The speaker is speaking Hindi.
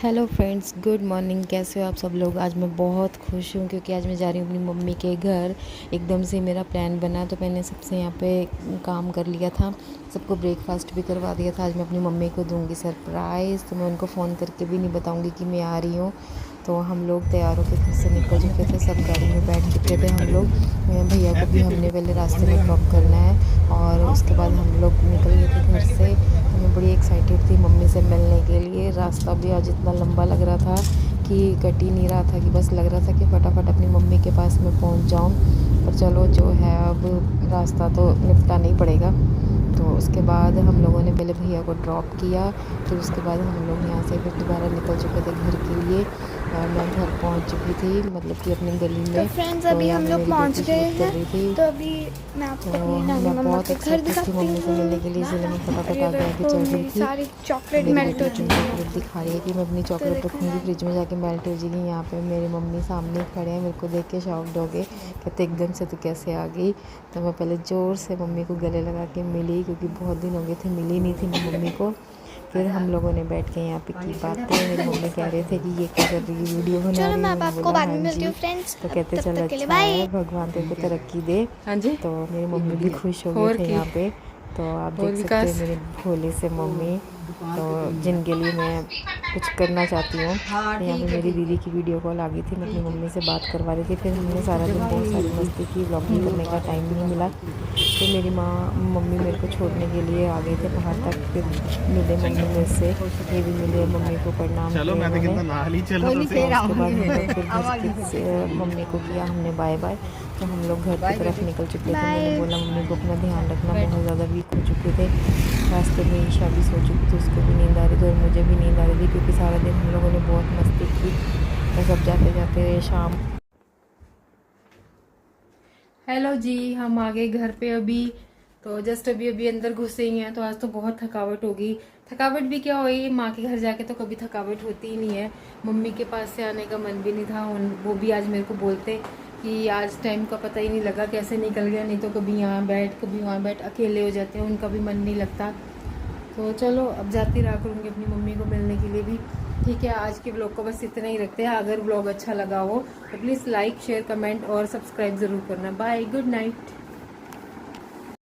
Hello friends, good morning. कैसे हो आप सब लोग। आज मैं बहुत खुश हूँ क्योंकि आज मैं जा रही हूँ अपनी मम्मी के घर। एकदम से मेरा प्लान बना तो मैंने सबसे यहाँ पे काम कर लिया था, सबको ब्रेकफास्ट भी करवा दिया था। आज मैं अपनी मम्मी को दूँगी सरप्राइज़, तो मैं उनको फ़ोन करके भी नहीं बताऊँगी कि मैं आ रही हूँ। तो हम लोग तैयार होकर घर से निकल चुके थे, सब गाड़ी में बैठ चुके थे हम लोग। भैया को भी हमने पहले रास्ते में ड्रॉप करना है और उसके बाद हम लोग निकल गए थे घर से। मैं बड़ी एक्साइटेड थी मम्मी से मिलने के लिए। रास्ता भी आज इतना लंबा लग रहा था कि कट ही नहीं रहा था, कि बस लग रहा था कि फटाफट अपनी मम्मी के पास मैं पहुंच जाऊं। पर चलो जो है, अब रास्ता तो निपटाना ही पड़ेगा। तो उसके बाद हम लोगों ने पहले भैया को ड्रॉप किया, फिर उसके बाद हम लोग यहाँ से फिर दोबारा निकल चुके थे घर के लिए। और मैं घर पहुँच चुकी थी, मतलब कि अपनी गली तो में। फ्रेंड्स तो अभी यहाँ हम पे लोग मेरी पहुंच बेटी गए शूट कर हैं। रही थी। तो अभी मैं आपको तो अपनी नानी मैं मम्मा बहुत के घर एक्साइटेड थी दिखाती मम्मी से हूँ। मिलने के लिए, इसलिए मैं और फटाफट ये आगे आगे देखो, चल रही मेरी थी। सारी तो चॉकलेट मेरी मेल्ट बेटी हो अपनी चुकी है। चॉकलेट दिखा रही है कि मैं अपनी तो चॉकलेट देखो रखूँगी, ना, फ्रिज में जाके मेल्ट हो जाएगी। यहाँ पे मेरी मम्मी सामने खड़े हैं, मेरे को देख के शॉक्ड हो गए, कहते एकदम से तो कैसे आ गई। तो मैं पहले ज़ोर से मम्मी को गले लगा के मिली, क्योंकि बहुत दिन हो गए थे मिली नहीं थी मैं मम्मी को। फिर हम लोगों ने बैठ के यहाँ पे की बातें। मेरी मम्मी कह रहे थे कि ये क्या कर रही है, वीडियो बना चलो रही मैं है। अब मैंने आपको बोला बाद हाँ में मिलती जी। हूँ फ्रेंड्स। तो कहते तब चल तक के लिए अच्छा बाय। है, भगवान तेरे को तरक्की दे। हाँ जी। तो मेरी मम्मी भी खुश हो गए थे यहाँ पे। तो आप और देख सकते हैं विकास। मेरे भोले से मम्मी, तो जिनके लिए मैं कुछ करना चाहती हूँ। तो यहाँ पे मेरी दीदी की वीडियो कॉल आ गई थी, मैं अपनी मम्मी से बात करवा रही थी। फिर हमने सारा दिन बहुत सारी मस्ती की, व्लॉगिंग करने का टाइम नहीं मिला। फिर मेरी मम्मी मेरे को छोड़ने के लिए आ गए थे बाहर तक। फिर मिले मम्मी मेरे से, ये भी मिले, मम्मी को प्रणाम किए उन्होंने। तो उसके बाद हम लोग फिर घर से मम्मी को किया हमने बाय बाय। तो हम लोग घर की तरफ निकल चुके थे। मैंने बोला मम्मी को अपना ध्यान रखना, बहुत ज़्यादा वीक हो चुके थे। रास्ते में ईशा भी सो चुकी थी, उसको भी नींद आ रही थी और मुझे भी नींद आ रही थी, क्योंकि सारा दिन हम लोगों ने बहुत मस्ती की। तो सब जाते जाते शाम। हेलो जी, हम आ गए घर पे अभी। तो जस्ट अभी अभी अंदर घुसे ही हैं। तो आज तो बहुत थकावट होगी। थकावट भी क्या हुई, माँ के घर जाके तो कभी थकावट होती ही नहीं है। मम्मी के पास से आने का मन भी नहीं था। वो भी आज मेरे को बोलते कि आज टाइम का पता ही नहीं लगा कैसे निकल गया, नहीं तो कभी यहाँ बैठ कभी वहाँ बैठ, अकेले हो जाते हैं, उनका भी मन नहीं लगता। तो चलो अब जाती रहा करूँगी अपनी मम्मी को मिलने के लिए भी। ठीक है, आज के ब्लॉग को बस इतना ही रखते हैं। अगर ब्लॉग अच्छा लगा हो तो प्लीज़ लाइक शेयर कमेंट और सब्सक्राइब ज़रूर करना। Bye, good night.